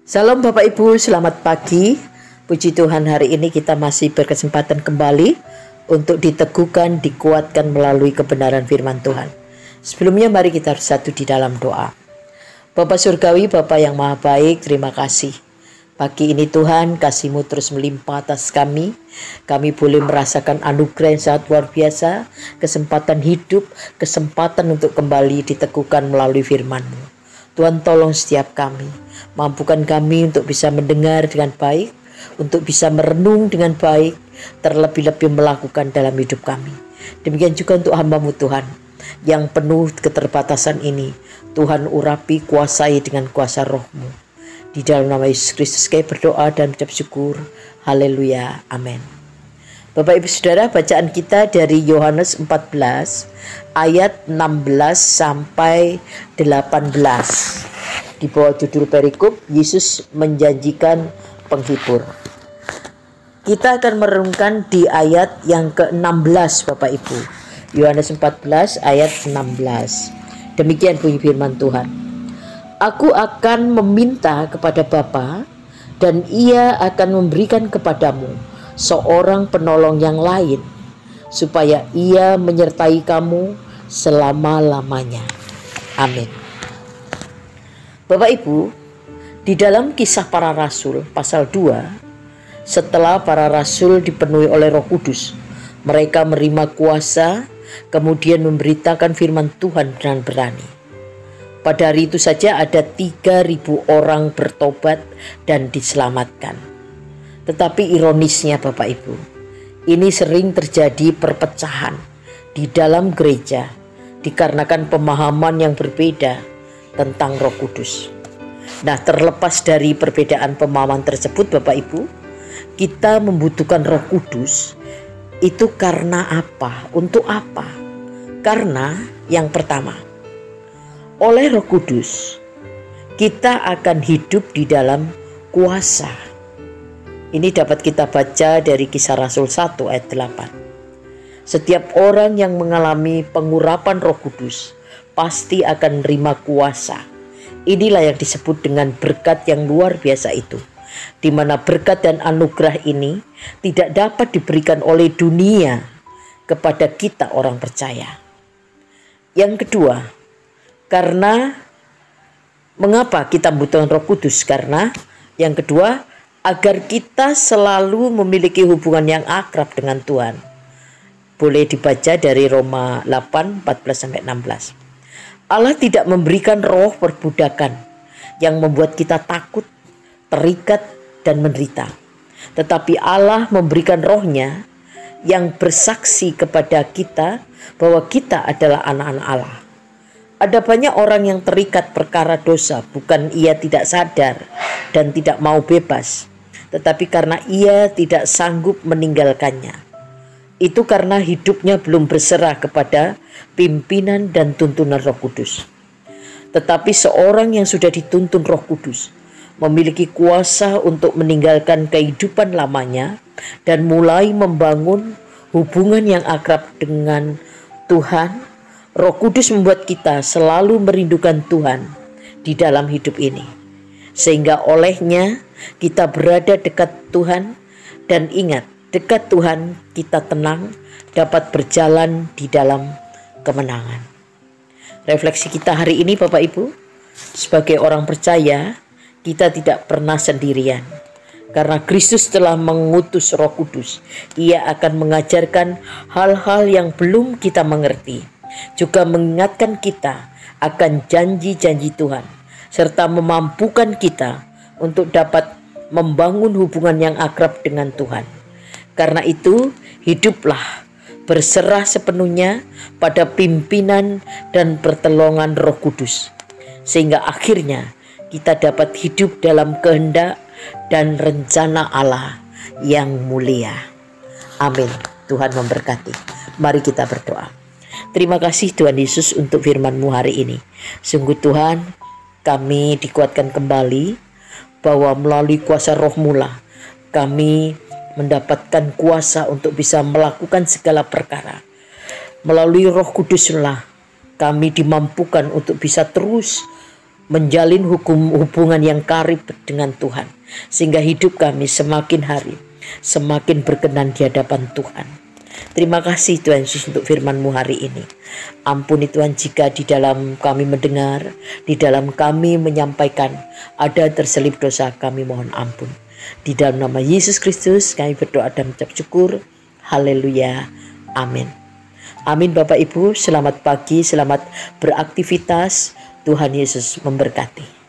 Salam Bapak Ibu, selamat pagi. Puji Tuhan, hari ini kita masih berkesempatan kembali untuk diteguhkan, dikuatkan melalui kebenaran firman Tuhan. Sebelumnya mari kita bersatu di dalam doa. Bapa Surgawi, Bapa yang Maha Baik, terima kasih. Pagi ini Tuhan, kasih-Mu terus melimpah atas kami. Kami boleh merasakan anugerah yang sangat luar biasa, kesempatan hidup, kesempatan untuk kembali diteguhkan melalui firman-Mu. Tuhan, tolong setiap kami, mampukan kami untuk bisa mendengar dengan baik, untuk bisa merenung dengan baik, terlebih-lebih melakukan dalam hidup kami. Demikian juga untuk hamba-Mu Tuhan, yang penuh keterbatasan ini, Tuhan urapi, kuasai dengan kuasa Roh-Mu. Di dalam nama Yesus Kristus kami berdoa dan ucap syukur. Haleluya, amin. Bapak Ibu Saudara, bacaan kita dari Yohanes 14 ayat 16 sampai 18. Di bawah judul perikop, Yesus menjanjikan penghibur. Kita akan merenungkan di ayat yang ke-16 Bapak Ibu. Yohanes 14 ayat 16. Demikian bunyi firman Tuhan. Aku akan meminta kepada Bapa, dan Ia akan memberikan kepadamu seorang penolong yang lain, supaya Ia menyertai kamu selama-lamanya. Amin. Bapak Ibu, di dalam Kisah Para Rasul pasal 2, setelah para rasul dipenuhi oleh Roh Kudus, mereka menerima kuasa, kemudian memberitakan firman Tuhan dengan berani. Pada hari itu saja ada 3.000 orang bertobat dan diselamatkan. Tetapi ironisnya Bapak Ibu, ini sering terjadi perpecahan di dalam gereja dikarenakan pemahaman yang berbeda tentang Roh Kudus. Nah, terlepas dari perbedaan pemahaman tersebut Bapak Ibu, kita membutuhkan Roh Kudus itu karena apa? Untuk apa? Karena yang pertama, oleh Roh Kudus kita akan hidup di dalam kuasa. Ini dapat kita baca dari Kisah Rasul 1 ayat 8. Setiap orang yang mengalami pengurapan Roh Kudus pasti akan menerima kuasa. Inilah yang disebut dengan berkat yang luar biasa itu, di mana berkat dan anugerah ini tidak dapat diberikan oleh dunia kepada kita orang percaya. Yang kedua, karena mengapa kita membutuhkan Roh Kudus? Karena yang kedua, agar kita selalu memiliki hubungan yang akrab dengan Tuhan. Boleh dibaca dari Roma 8, 14-16. Allah tidak memberikan roh perbudakan yang membuat kita takut, terikat, dan menderita. Tetapi Allah memberikan rohnya yang bersaksi kepada kita bahwa kita adalah anak-anak Allah. Ada banyak orang yang terikat perkara dosa, bukan ia tidak sadar dan tidak mau bebas, tetapi karena ia tidak sanggup meninggalkannya. Itu karena hidupnya belum berserah kepada pimpinan dan tuntunan Roh Kudus. Tetapi seorang yang sudah dituntun Roh Kudus memiliki kuasa untuk meninggalkan kehidupan lamanya dan mulai membangun hubungan yang akrab dengan Tuhan. Roh Kudus membuat kita selalu merindukan Tuhan di dalam hidup ini, sehingga olehnya kita berada dekat Tuhan, dan ingat, dekat Tuhan kita tenang, dapat berjalan di dalam kemenangan. Refleksi kita hari ini Bapak Ibu, sebagai orang percaya kita tidak pernah sendirian. Karena Kristus telah mengutus Roh Kudus, Ia akan mengajarkan hal-hal yang belum kita mengerti, juga mengingatkan kita akan janji-janji Tuhan, serta memampukan kita untuk dapat membangun hubungan yang akrab dengan Tuhan. Karena itu, hiduplah berserah sepenuhnya pada pimpinan dan pertolongan Roh Kudus, sehingga akhirnya kita dapat hidup dalam kehendak dan rencana Allah yang mulia. Amin. Tuhan memberkati. Mari kita berdoa. Terima kasih Tuhan Yesus untuk firman-Mu hari ini. Sungguh Tuhan, kami dikuatkan kembali bahwa melalui kuasa Roh-Mu lah kami mendapatkan kuasa untuk bisa melakukan segala perkara. Melalui Roh Kudus lah kami dimampukan untuk bisa terus menjalin hubungan yang karib dengan Tuhan, sehingga hidup kami semakin hari semakin berkenan di hadapan Tuhan. Terima kasih Tuhan Yesus untuk firman-Mu hari ini. Ampuni Tuhan jika di dalam kami mendengar, di dalam kami menyampaikan ada terselip dosa, kami mohon ampun. Di dalam nama Yesus Kristus kami berdoa dan mengucap syukur. Haleluya. Amin. Amin Bapak Ibu, selamat pagi, selamat beraktivitas. Tuhan Yesus memberkati.